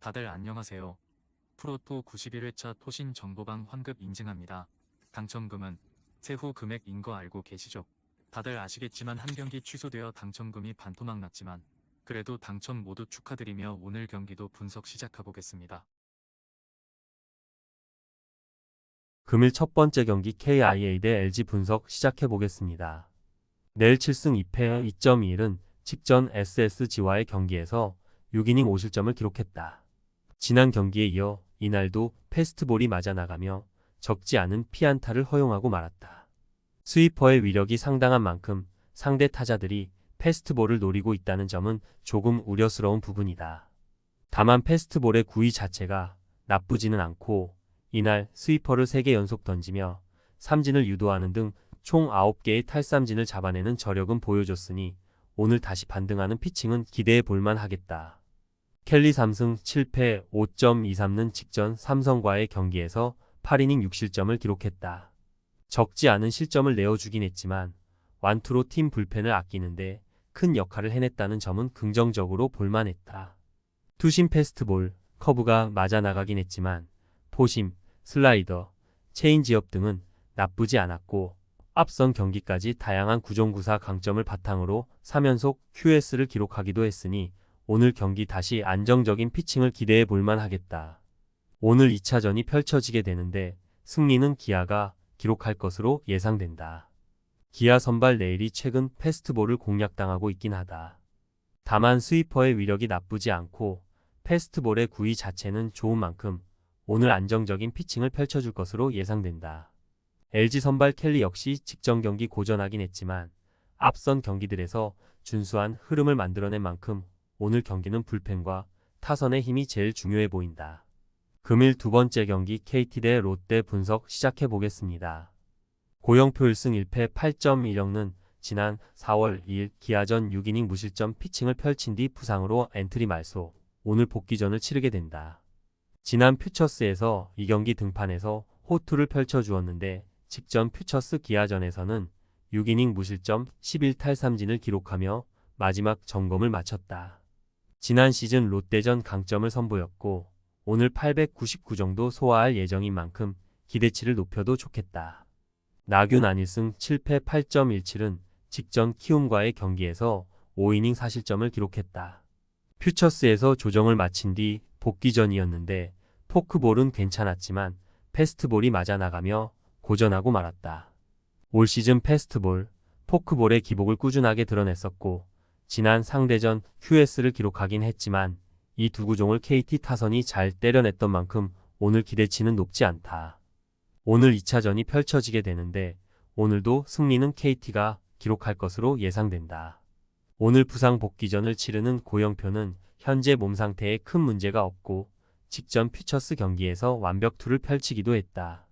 다들 안녕하세요. 프로토 91회차 토신 정보방 환급 인증합니다. 당첨금은 세후 금액인 거 알고 계시죠? 다들 아시겠지만 한 경기 취소되어 당첨금이 반토막 났지만 그래도 당첨 모두 축하드리며 오늘 경기도 분석 시작해보겠습니다. 금일 첫 번째 경기 KIA 대 LG 분석 시작해보겠습니다. 내일 7승 2패 2.21은 직전 SSG와의 경기에서 6이닝 5실점을 기록했다. 지난 경기에 이어 이날도 패스트볼이 맞아나가며 적지 않은 피안타를 허용하고 말았다. 스위퍼의 위력이 상당한 만큼 상대 타자들이 패스트볼을 노리고 있다는 점은 조금 우려스러운 부분이다. 다만 패스트볼의 구위 자체가 나쁘지는 않고 이날 스위퍼를 3개 연속 던지며 삼진을 유도하는 등 총 9개의 탈삼진을 잡아내는 저력은 보여줬으니 오늘 다시 반등하는 피칭은 기대해 볼만 하겠다. 켈리 3승 7패 5.23는 직전 삼성과의 경기에서 8이닝 6실점을 기록했다. 적지 않은 실점을 내어주긴 했지만 완투로 팀 불펜을 아끼는데 큰 역할을 해냈다는 점은 긍정적으로 볼만했다. 투심 패스트볼, 커브가 맞아나가긴 했지만 포심, 슬라이더, 체인지업 등은 나쁘지 않았고 앞선 경기까지 다양한 구종구사 강점을 바탕으로 3연속 QS를 기록하기도 했으니 오늘 경기 다시 안정적인 피칭을 기대해 볼만 하겠다. 오늘 2차전이 펼쳐지게 되는데 승리는 기아가 기록할 것으로 예상된다. 기아 선발 레일이 최근 패스트볼을 공략당하고 있긴 하다. 다만 스위퍼의 위력이 나쁘지 않고 패스트볼의 구위 자체는 좋은 만큼 오늘 안정적인 피칭을 펼쳐줄 것으로 예상된다. LG 선발 켈리 역시 직전 경기 고전하긴 했지만 앞선 경기들에서 준수한 흐름을 만들어낸 만큼 오늘 경기는 불펜과 타선의 힘이 제일 중요해 보인다. 금일 두 번째 경기 KT 대 롯데 분석 시작해 보겠습니다. 고영표 1승 1패 8.16는 지난 4월 2일 기아전 6이닝 무실점 피칭을 펼친 뒤 부상으로 엔트리 말소, 오늘 복귀전을 치르게 된다. 지난 퓨처스에서 이 경기 등판에서 호투를 펼쳐주었는데 직전 퓨처스 기아전에서는 6이닝 무실점 11탈삼진을 기록하며 마지막 점검을 마쳤다. 지난 시즌 롯데전 강점을 선보였고 오늘 899 정도 소화할 예정인 만큼 기대치를 높여도 좋겠다. 나균 안 1승 7패 8.17은 직전 키움과의 경기에서 5이닝 4실점을 기록했다. 퓨처스에서 조정을 마친 뒤 복귀전이었는데 포크볼은 괜찮았지만 패스트볼이 맞아나가며 고전하고 말았다. 올 시즌 패스트볼, 포크볼의 기복을 꾸준하게 드러냈었고 지난 상대전 QS를 기록하긴 했지만 이 두 구종을 KT 타선이 잘 때려냈던 만큼 오늘 기대치는 높지 않다. 오늘 2차전이 펼쳐지게 되는데 오늘도 승리는 KT가 기록할 것으로 예상된다. 오늘 부상 복귀전을 치르는 고영표는 현재 몸 상태에 큰 문제가 없고 직전 퓨처스 경기에서 완벽투를 펼치기도 했다.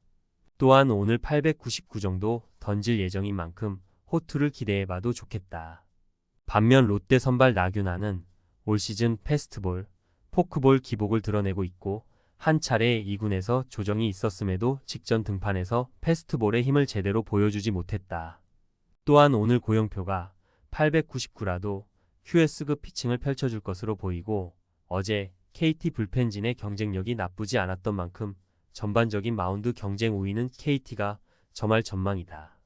또한 오늘 899 정도 던질 예정인 만큼 호투를 기대해봐도 좋겠다. 반면 롯데 선발 나균아는 올 시즌 패스트볼, 포크볼 기복을 드러내고 있고 한 차례 2군에서 조정이 있었음에도 직전 등판에서 패스트볼의 힘을 제대로 보여주지 못했다. 또한 오늘 고영표가 899라도 QS급 피칭을 펼쳐줄 것으로 보이고 어제 KT 불펜진의 경쟁력이 나쁘지 않았던 만큼 전반적인 마운드 경쟁 우위는 KT가 점할 전망이다.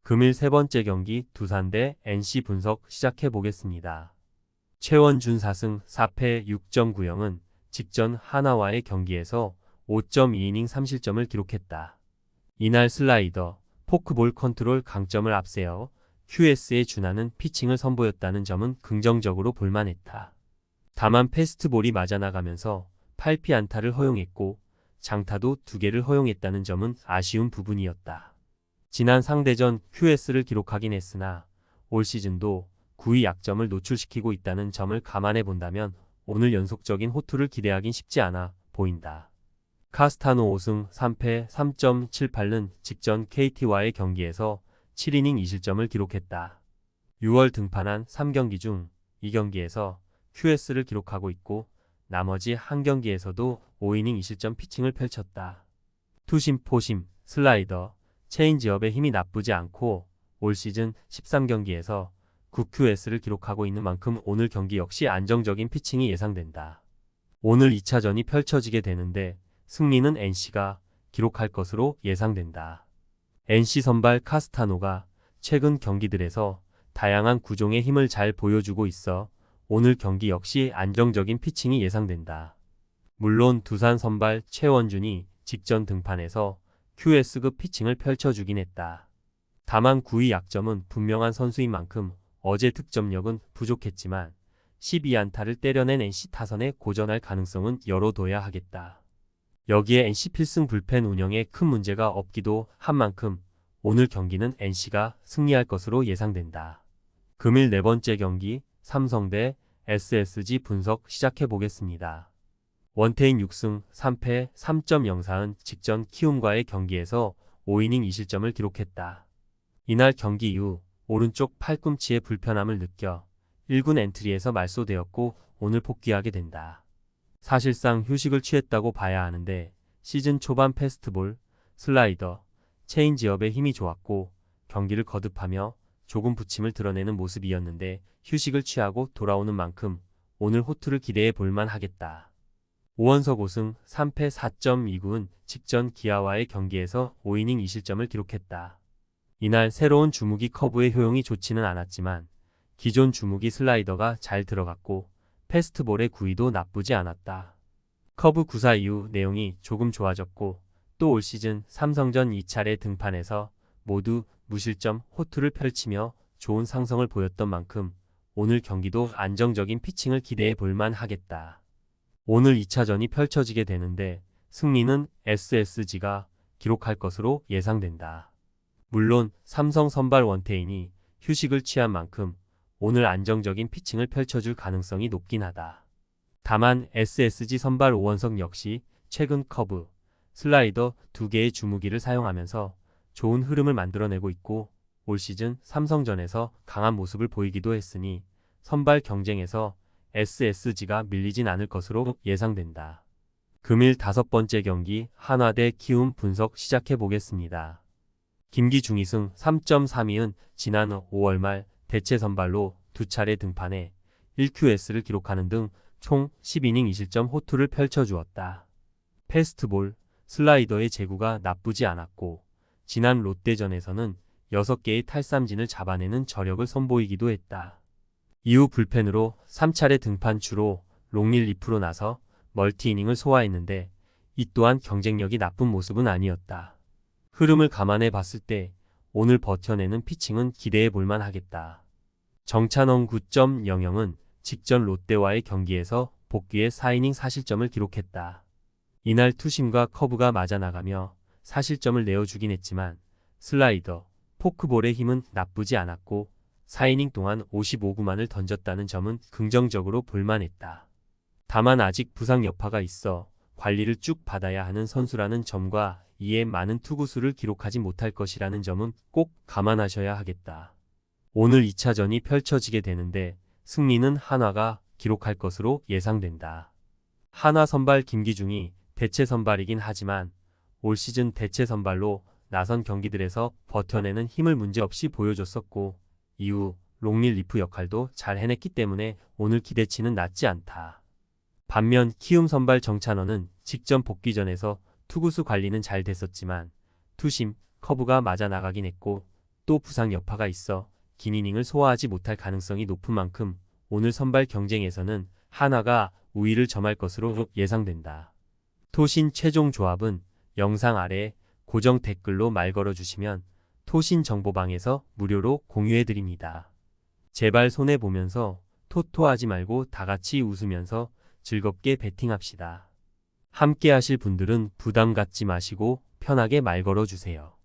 금일 세 번째 경기 두산 대 NC 분석 시작해 보겠습니다. 최원준 4승 4패 6.90은 직전 하나와의 경기에서 5.2이닝 3실점을 기록했다. 이날 슬라이더, 포크볼 컨트롤 강점을 앞세워 QS에 준하는 피칭을 선보였다는 점은 긍정적으로 볼만했다. 다만 패스트볼이 맞아나가면서 8피안타를 허용했고 장타도 2개를 허용했다는 점은 아쉬운 부분이었다. 지난 상대전 QS를 기록하긴 했으나 올 시즌도 구위 약점을 노출시키고 있다는 점을 감안해 본다면 오늘 연속적인 호투를 기대하긴 쉽지 않아 보인다. 카스타노 5승 3패 3.78는 직전 KT와의 경기에서 7이닝 2실점을 기록했다. 6월 등판한 3경기 중 2경기에서 QS를 기록하고 있고 나머지 한 경기에서도 5이닝 2실점 피칭을 펼쳤다. 투심, 포심, 슬라이더, 체인지업의 힘이 나쁘지 않고 올 시즌 13경기에서 9QS를 기록하고 있는 만큼 오늘 경기 역시 안정적인 피칭이 예상된다. 오늘 2차전이 펼쳐지게 되는데 승리는 NC가 기록할 것으로 예상된다. NC 선발 카스타노가 최근 경기들에서 다양한 구종의 힘을 잘 보여주고 있어 오늘 경기 역시 안정적인 피칭이 예상된다. 물론 두산 선발 최원준이 직전 등판에서 QS급 피칭을 펼쳐주긴 했다. 다만 9위 약점은 분명한 선수인 만큼 어제 득점력은 부족했지만 12안타를 때려낸 NC 타선에 고전할 가능성은 열어둬야 하겠다. 여기에 NC 필승 불펜 운영에 큰 문제가 없기도 한 만큼 오늘 경기는 NC가 승리할 것으로 예상된다. 금일 네 번째 경기 삼성 대 SSG 분석 시작해 보겠습니다. 원태인 6승 3패 3.04은 직전 키움과의 경기에서 5이닝 2실점을 기록했다. 이날 경기 이후 오른쪽 팔꿈치의 불편함을 느껴 1군 엔트리에서 말소되었고 오늘 복귀하게 된다. 사실상 휴식을 취했다고 봐야 하는데 시즌 초반 패스트볼, 슬라이더, 체인지업에 힘이 좋았고 경기를 거듭하며 조금 부침을 드러내는 모습이었는데 휴식을 취하고 돌아오는 만큼 오늘 호투를 기대해 볼만 하겠다. 오원석 5승 3패 4.29은 직전 기아와의 경기에서 5이닝 2실점을 기록했다. 이날 새로운 주무기 커브의 효용이 좋지는 않았지만 기존 주무기 슬라이더가 잘 들어갔고 패스트볼의 구위도 나쁘지 않았다. 커브 구사 이후 내용이 조금 좋아졌고 또 올 시즌 삼성전 2차례 등판에서 모두 무실점 호투를 펼치며 좋은 상성을 보였던 만큼 오늘 경기도 안정적인 피칭을 기대해 볼만 하겠다. 오늘 2차전이 펼쳐지게 되는데 승리는 SSG가 기록할 것으로 예상된다. 물론 삼성 선발 원태인이 휴식을 취한 만큼 오늘 안정적인 피칭을 펼쳐줄 가능성이 높긴 하다. 다만 SSG 선발 오원석 역시 최근 커브, 슬라이더 2개의 주무기를 사용하면서 좋은 흐름을 만들어내고 있고 올 시즌 삼성전에서 강한 모습을 보이기도 했으니 선발 경쟁에서 SSG가 밀리진 않을 것으로 예상된다. 금일 5번째 경기 한화 대 키움 분석 시작해 보겠습니다. 김기중 2승 3.32은 지난 5월 말 대체 선발로 2차례 등판해 1QS를 기록하는 등 총 10이닝 2실점 호투를 펼쳐주었다. 패스트볼, 슬라이더의 제구가 나쁘지 않았고 지난 롯데전에서는 6개의 탈삼진을 잡아내는 저력을 선보이기도 했다. 이후 불펜으로 3차례 등판 주로 롱릴리프로 나서 멀티이닝을 소화했는데 이 또한 경쟁력이 나쁜 모습은 아니었다. 흐름을 감안해 봤을 때 오늘 버텨내는 피칭은 기대해 볼만 하겠다. 정찬원 9.00은 직전 롯데와의 경기에서 복귀해 4이닝 4실점을 기록했다. 이날 투심과 커브가 맞아나가며 4실점을 내어주긴 했지만 슬라이더, 포크볼의 힘은 나쁘지 않았고 4이닝 동안 55구만을 던졌다는 점은 긍정적으로 볼만했다. 다만 아직 부상 여파가 있어 관리를 쭉 받아야 하는 선수라는 점과 이에 많은 투구수를 기록하지 못할 것이라는 점은 꼭 감안하셔야 하겠다. 오늘 2차전이 펼쳐지게 되는데 승리는 한화가 기록할 것으로 예상된다. 한화 선발 김기중이 대체 선발이긴 하지만 올 시즌 대체 선발로 나선 경기들에서 버텨내는 힘을 문제없이 보여줬었고 이후 롱릴리프 역할도 잘 해냈기 때문에 오늘 기대치는 낮지 않다. 반면 키움 선발 정찬원은 직전 복귀전에서 투구수 관리는 잘 됐었지만 투심, 커브가 맞아 나가긴 했고 또 부상 여파가 있어 긴 이닝을 소화하지 못할 가능성이 높은 만큼 오늘 선발 경쟁에서는 한화가 우위를 점할 것으로 예상된다. 토신 최종 조합은 영상 아래 고정 댓글로 말 걸어주시면 토신 정보방에서 무료로 공유해드립니다. 제발 손해보면서 토토하지 말고 다같이 웃으면서 즐겁게 베팅합시다. 함께 하실 분들은 부담 갖지 마시고 편하게 말 걸어주세요.